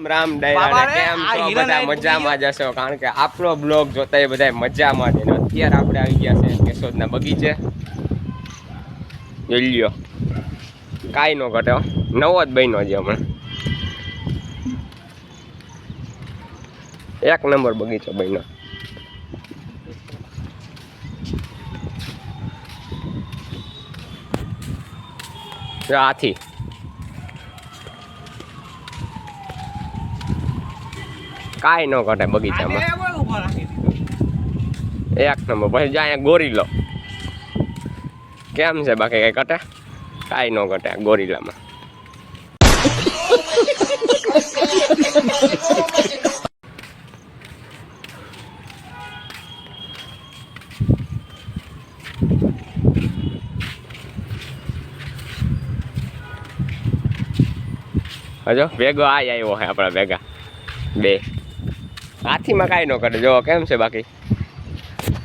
રામ ડાયરા કેમ છો બધા મજામાં જશો કારણ કે આપણો બ્લોગ જોતા એ બધા મજામાં છે. અત્યારે આપણે આવી ગયા છે કેશોદના બગીચે. જોઈ લ્યો કાંઈ નો ઘટે, નવો જ બન્યો છે હમણાં. એક નંબર બગીચો બન્યો. આથી કાંઈ નો ઘટે બગીચામાં. એક નંબર. પછી જાય ગોરીલો કેમ છે બાકી કઈ ઘટે? કાંઈ નો ઘટે ગોરીલામાં. હજો ભેગો આવ્યો હે આપણા ભેગા બે. હાથીમાં કાંઈ ન કરે. જોવો કેમ છે બાકી.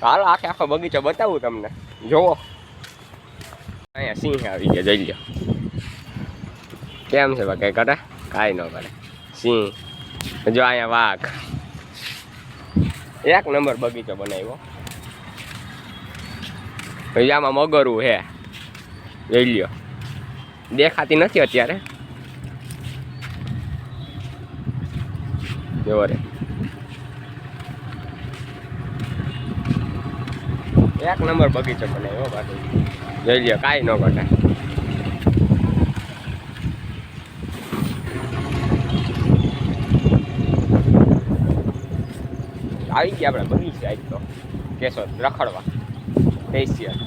હાલો આખે આખો બગીચો બતાવું તમને. જોવો અહીંયા સિંહ આવી ગયા, જોઈ લો કેમ છે બાકી કરે? કાંઈ ન કરે. સિંહ જો અહીંયા વાઘ. એક નંબર બગીચો બનાવ્યો. પછી આમાં મગરું હે, જોઈ લ્યો. દેખાતી નથી અત્યારે. જોવો રે એક નંબર બગીચો બનાવ્યો બાકી. જોઈ લ્યો કાંઈ ન ઘટે. આવી ગયા આપણે બગીચે. આજ તો કેશોદ રખડવા સ્પેશિયલ.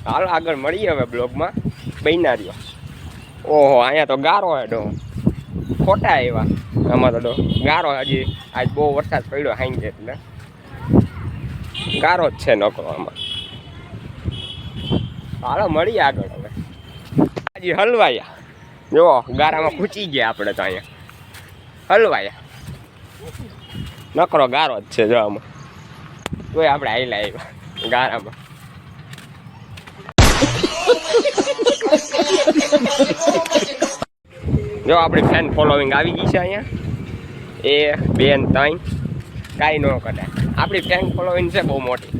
હાલો આગળ મળીએ હવે બ્લોગમાં. બન્યા રહ્યો. ઓહો અહીંયા તો ગારો હે ડો. ખોટા આવ્યા આમાં તો ગારો. હજી આજ બહુ વરસાદ પડ્યો હાઈ એટલે ગારો જ છે નકરો આમાં. હાલો મળીએ આગળ હવે. હજી હલવાયા. જો ગારામાં ખૂંચી ગયા આપણે તો. અહીંયા હલવાયા. નકરો ગારો જ છે જો આમાં. તોય આપણે હાઈલા આવ્યા ગારામાં. જો આપણી ફેન ફોલોવિંગ આવી ગઈ છે અહીંયા. 1 2 3 કાંઈ ન કરે. આપણી ફેન ફોલોવિંગ છે બહુ મોટી.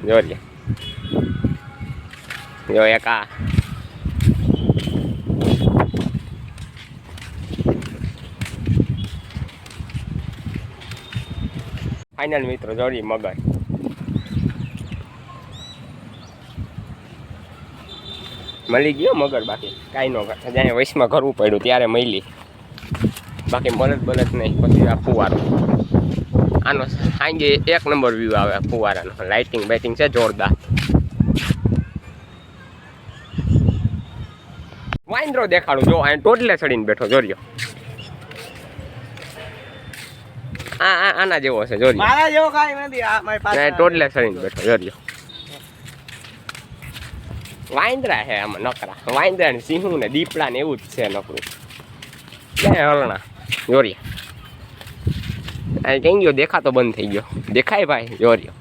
જોજે જો એક આ. ફાઇનલ મિત્રો જોડી મગર. મળી ગયો મગર. બાકી કાંઈ ન કરે. જ્યાં વૈશમાં કરવું પડ્યું ત્યારે મળી. બાકી બળદ નહીં. પછી આ ફુવારો. આનો સાંજે એક નંબર વ્યૂ આવે ફુવારાનો. લાઇટિંગ બાઇટિંગ છે જોરદાર. વાંદરો દેખાડું જો. અહીં ટોટલે ચડીને બેઠો જોર્યો. આના જેવો છે જોર્યો. મારા જેવો કાંઈ નથી. આ મારી પાસે ટોટલે ચડીને બેઠો જોર્યો. વાંદરા હે આમાં નકરા. વાંદરા ને સિંહું ને દીપડા ને એવું જ છે નકરું. ક્યાંય હરણા જોર્યા. કઈ ગયો? દેખાતો બંધ થઈ ગયો. દેખાય ભાઈ જોર્યો.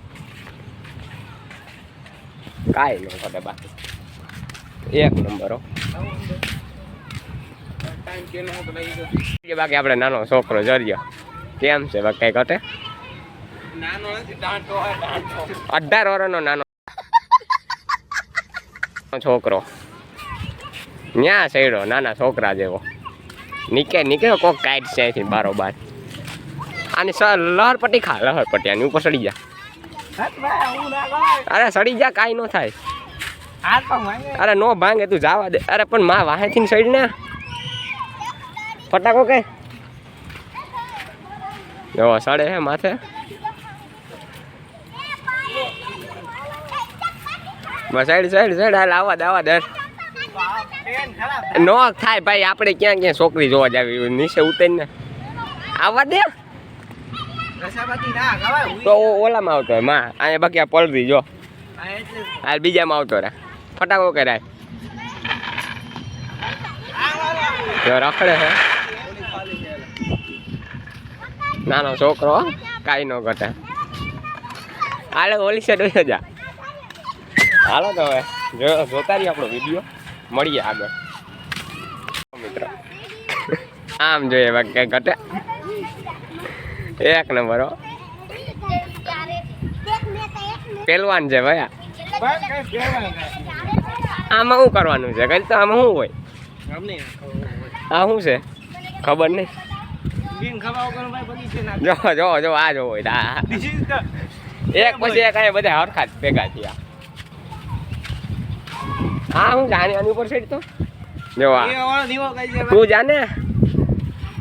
કાંઈ ન ઘટે બાકી. એક નંબર. બાકી આપણે નાનો છોકરો જોર્યો. કેમ છે બાકી કઈ ઘટે? 18 વર્ષનો નાનો છોકરો. ન્યા સડ્યો નાના છોકરા જેવો. નીકળ્યો કોક કાઈટ છે અહીંથી બારોબાર. આની લહર પટ્ટી ખા. લહર પટ્ટી આની ઉપર સડી જા. અરે સડી જા કાંઈ ન થાય. અરે નો ભાંગે તું જવા દે. અરે પણ માં વાહેથી સડી ને ફટાકો કે જો સડે હે માથે. બસ સાઈડ હાલ આવા દે. નો થાય ભાઈ. આપણે ક્યાં છોકરી જોવા જાવી નીચે ઉતરીને આવવા દે. તો ઓલામાં આવતો હોય માં. અહીંયા બાકી આ પલરી જો. હાલ બીજામાં આવતો રે. ફટાકો કરાય જો. રખડે છે નાનો છોકરો. કાંઈ ન ઘટે. હાલે ઓલી સાઈડ જા. હાલો તો હવે જોતા રહીએ આપણો વિડીયો. મળીએ આગળ. મિત્રો આમ જોઈએ બાકી કઈ ઘટે એક નંબર હો પહેલવાન છે ભાઈ આમાં શું કરવાનું છે કઈ તો આમાં શું હોય આ શું છે ખબર નહીં જો જો જો આ જો હોય એક પછી એક અહીંયા બધા હરખા જ ભેગા થયા હા હું જાણે આની ઉપર સેટ તો જો તું જાને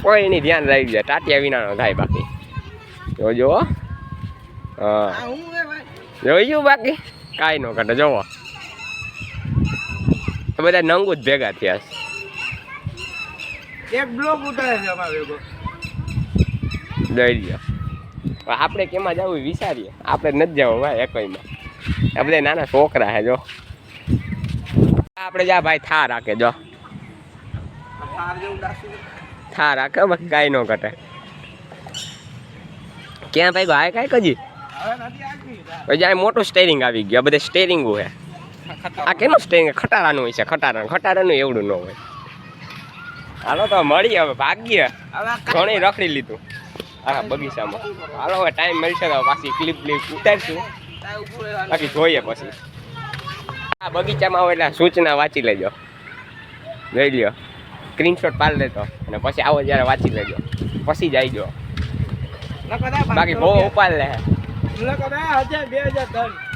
કોઈ નહીં ધ્યાન રાખી જાય ટાટિયા વિનાનો થાય બાકી જોજો હા જોયું બાકી કાંઈ ન ઘટે જોવો બધા નંગુ જ ભેગા થયા એક બ્લોક ઉતારે છે અમારે જોઈ લ્યો આપણે કેમાં જવું વિચારીએ આપણે નથી જવું ભાઈ એકઈમાં આ બધા નાના છોકરા છે જો આપણે જા ભાઈ થા રાખે જો થા રાખે બાકી કાંઈ ન ઘટે ક્યાં ભાઈ ભાઈ કાંઈ કજી પછી આ મોટું સ્ટેરિંગ આવી ગયું બધે સ્ટેરિંગ હોય આ કેનું સ્ટેરિંગ ખટારાનું હોય છે ખટારાનું એવડું ન હોય હાલો તો મળી હવે ભાગ્ય ઘણી રખડી લીધું હા બગીચામાં હાલો હવે ટાઈમ મળશે તો પાછી ક્લિપ ઉતારશું બાકી જોઈએ પછી આ બગીચામાં આવે એટલે સૂચના વાંચી લેજો જોઈ લ્યો સ્ક્રીનશોટ પાડી લેતો અને પછી આવો જ્યારે વાંચી લેજો પછી જઈજો બાકી બહુ ઉપાડ લે 2010